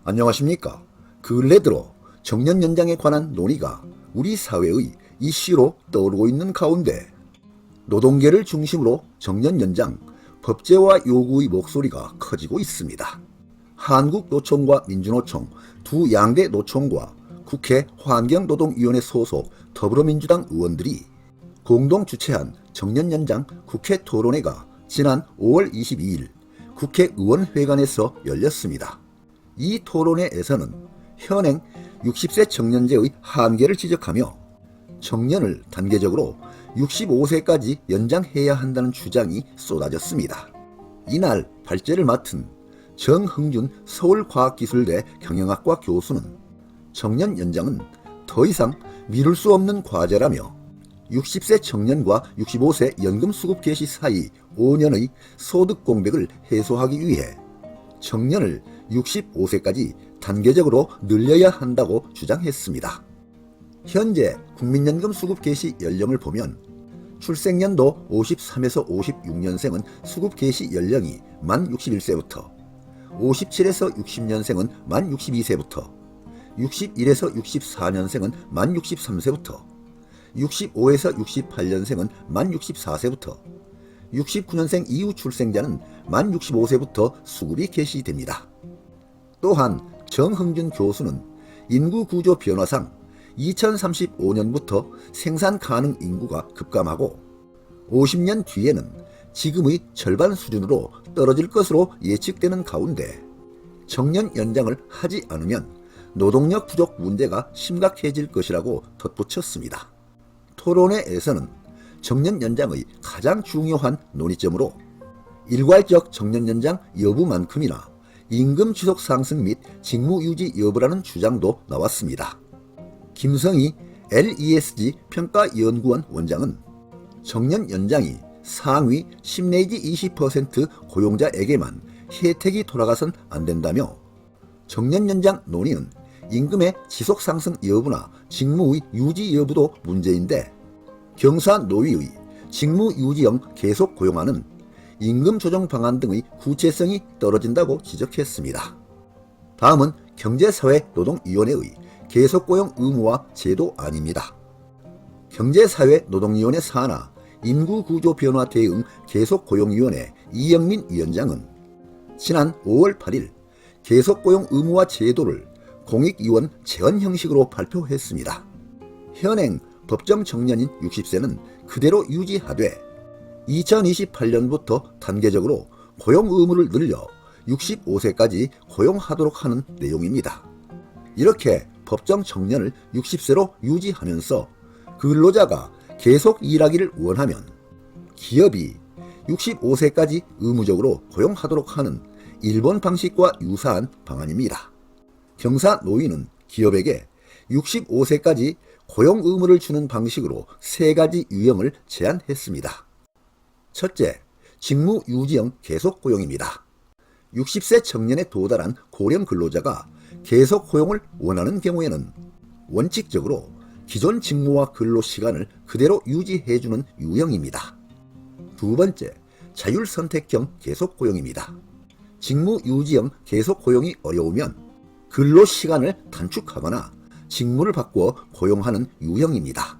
안녕하십니까. 근래 들어 정년 연장에 관한 논의가 우리 사회의 이슈로 떠오르고 있는 가운데 노동계를 중심으로 정년 연장, 법제화 요구의 목소리가 커지고 있습니다. 한국노총과 민주노총 두 양대 노총과 국회 환경노동위원회 소속 더불어민주당 의원들이 공동 주최한 정년 연장 국회 토론회가 지난 5월 22일 국회의원회관에서 열렸습니다. 이 토론회에서는 현행 60세 정년제의 한계를 지적하며 정년을 단계적으로 65세까지 연장해야 한다는 주장이 쏟아졌습니다. 이날 발제를 맡은 정흥준 서울과학기술대 경영학과 교수는 정년 연장은 더 이상 미룰 수 없는 과제라며 60세 청년과 65세 연금수급 개시 사이 5년의 소득 공백을 해소하기 위해 정년을 65세까지 단계적으로 늘려야 한다고 주장했습니다. 현재 국민연금 수급 개시 연령을 보면 출생연도 53에서 56년생은 수급 개시 연령이 만 61세부터 57에서 60년생은 만 62세부터 61에서 64년생은 만 63세부터 65에서 68년생은 만 64세부터 69년생 이후 출생자는 만 65세부터 수급이 개시됩니다. 또한 정흥준 교수는 인구구조 변화상 2035년부터 생산 가능 인구가 급감하고 50년 뒤에는 지금의 절반 수준으로 떨어질 것으로 예측되는 가운데 정년 연장을 하지 않으면 노동력 부족 문제가 심각해질 것이라고 덧붙였습니다. 토론회에서는 정년 연장의 가장 중요한 논의점으로 일괄적 정년 연장 여부만큼이나 임금 지속 상승 및 직무 유지 여부라는 주장도 나왔습니다. 김성희 LESG 평가연구원 원장은 정년 연장이 상위 10 내지 20% 고용자에게만 혜택이 돌아가선 안 된다며 정년 연장 논의는 임금의 지속 상승 여부나 직무의 유지 여부도 문제인데 경사노위의 직무 유지형 계속 고용하는 임금 조정 방안 등의 구체성이 떨어진다고 지적했습니다. 다음은 경제사회노동위원회의 계속고용 의무화 제도안입니다. 경제사회노동위원회 산하 인구구조변화 대응 계속고용위원회 이영민 위원장은 지난 5월 8일 계속고용 의무화 제도를 공익위원 제언 형식으로 발표했습니다. 현행 법정 정년인 60세는 그대로 유지하되 2028년부터 단계적으로 고용 의무를 늘려 65세까지 고용하도록 하는 내용입니다. 이렇게 법정 정년을 60세로 유지하면서 근로자가 계속 일하기를 원하면 기업이 65세까지 의무적으로 고용하도록 하는 일본 방식과 유사한 방안입니다. 경사노위는 기업에게 65세까지 고용 의무를 주는 방식으로 세 가지 유형을 제안했습니다. 첫째, 직무 유지형 계속 고용입니다. 60세 청년에 도달한 고령 근로자가 계속 고용을 원하는 경우에는 원칙적으로 기존 직무와 근로 시간을 그대로 유지해주는 유형입니다. 두 번째, 자율선택형 계속 고용입니다. 직무 유지형 계속 고용이 어려우면 근로 시간을 단축하거나 직무를 바꾸어 고용하는 유형입니다.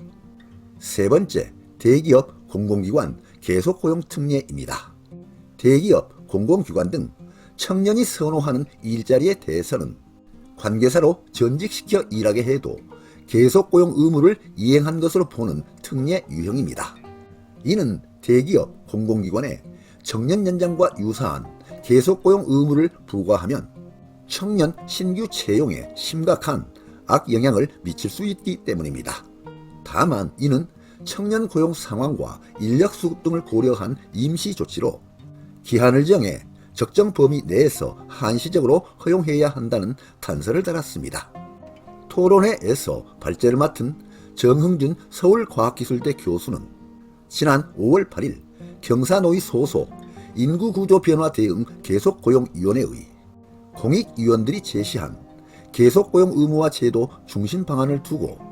세 번째, 대기업, 공공기관 계속 고용 특례입니다. 대기업, 공공기관 등 청년이 선호하는 일자리에 대해서는 관계사로 전직시켜 일하게 해도 계속 고용 의무를 이행한 것으로 보는 특례 유형입니다. 이는 대기업, 공공기관에 정년 연장과 유사한 계속 고용 의무를 부과하면 청년 신규 채용에 심각한 악영향을 미칠 수 있기 때문입니다. 다만 이는 청년 고용 상황과 인력 수급 등을 고려한 임시 조치로 기한을 정해 적정 범위 내에서 한시적으로 허용해야 한다는 탄서를 달았습니다. 토론회에서 발제를 맡은 정흥준 서울과학기술대 교수는 지난 5월 8일 경사노위 소속 인구구조변화 대응 계속고용위원회의 공익위원들이 제시한 계속고용 의무화 제도 중심 방안을 두고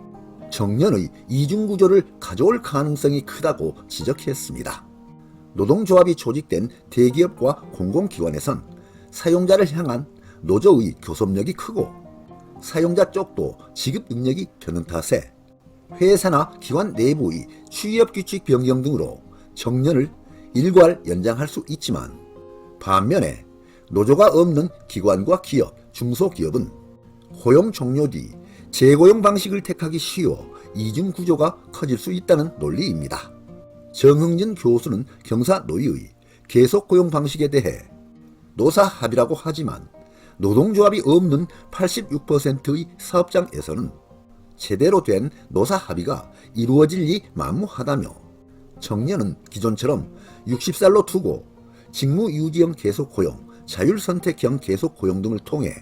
정년의 이중구조를 가져올 가능성이 크다고 지적했습니다. 노동조합이 조직된 대기업과 공공기관에선 사용자를 향한 노조의 교섭력이 크고 사용자 쪽도 지급 능력이 펴는 탓에 회사나 기관 내부의 취업규칙 변경 등으로 정년을 일괄 연장할 수 있지만, 반면에 노조가 없는 기관과 기업, 중소기업은 고용 종료 뒤 재고용 방식을 택하기 쉬워 이중 구조가 커질 수 있다는 논리입니다. 정흥진 교수는 경사노위의 계속 고용 방식에 대해 노사 합의라고 하지만 노동조합이 없는 86%의 사업장에서는 제대로 된 노사 합의가 이루어질 리 만무하다며, 정년은 기존처럼 60살로 두고 직무유지형 계속고용, 자율선택형 계속고용 등을 통해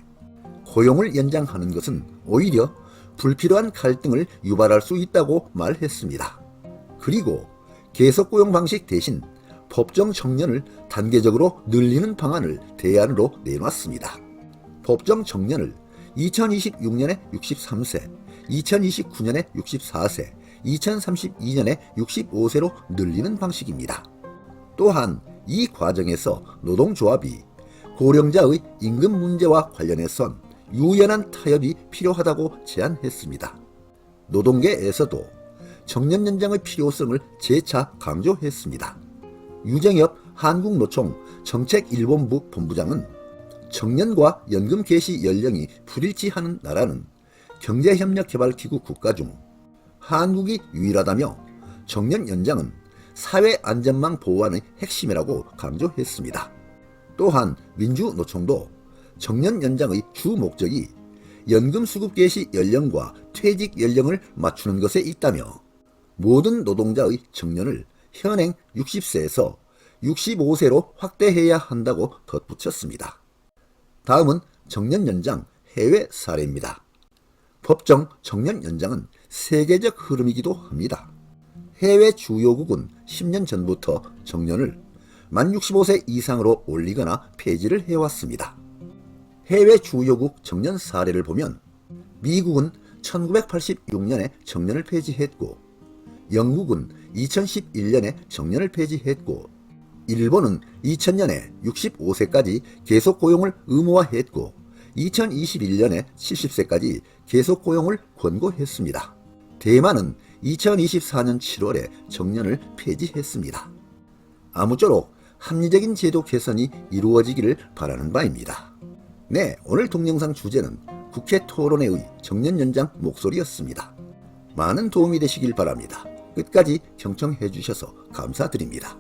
고용을 연장하는 것은 오히려 불필요한 갈등을 유발할 수 있다고 말했습니다. 그리고 계속고용 방식 대신 법정 정년을 단계적으로 늘리는 방안을 대안으로 내놨습니다. 법정 정년을 2026년에 63세, 2029년에 64세, 2032년에 65세로 늘리는 방식입니다. 또한 이 과정에서 노동조합이 고령자의 임금 문제와 관련해선 유연한 타협이 필요하다고 제안했습니다. 노동계에서도 정년 연장의 필요성을 재차 강조했습니다. 유정엽 한국노총 정책일본부 본부장은 정년과 연금 개시 연령이 불일치하는 나라는 경제협력개발기구 국가 중 한국이 유일하다며, 정년 연장은 사회안전망 보완의 핵심이라고 강조했습니다. 또한 민주노총도 정년 연장의 주 목적이 연금 수급 개시 연령과 퇴직 연령을 맞추는 것에 있다며, 모든 노동자의 정년을 현행 60세에서 65세로 확대해야 한다고 덧붙였습니다. 다음은 정년 연장 해외 사례입니다. 법정 정년 연장은 세계적 흐름이기도 합니다. 해외 주요국은 10년 전부터 정년을 만 65세 이상으로 올리거나 폐지를 해왔습니다. 해외 주요국 정년 사례를 보면 미국은 1986년에 정년을 폐지했고, 영국은 2011년에 정년을 폐지했고, 일본은 2000년에 65세까지 계속 고용을 의무화했고 2021년에 70세까지 계속 고용을 권고했습니다. 대만은 2024년 7월에 정년을 폐지했습니다. 아무쪼록 합리적인 제도 개선이 이루어지기를 바라는 바입니다. 네, 오늘 동영상 주제는 국회 토론회의 정년 연장 목소리였습니다. 많은 도움이 되시길 바랍니다. 끝까지 경청해 주셔서 감사드립니다.